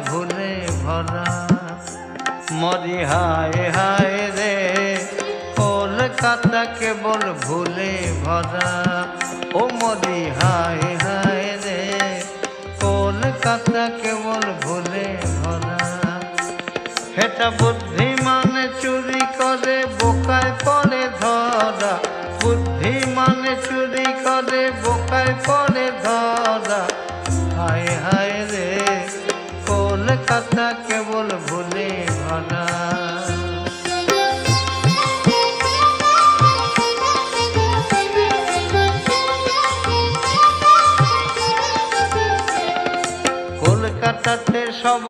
ভুলে ভরা। মরি হায় হায় রে কলকাতা কেবল ভুলে ভরা। ও মরি হায় হায় রে কলকাতা কেবল ভুলে ভরা। হেটা বুদ্ধিমান চুরি করে বোকায় পড়ে ধরা। বুদ্ধিমান চুরি করে বোকায় পড়ে ধরা। হায় হায় রে কলকাতা কেবল ভুলে ভরা। কলকাতাতে সব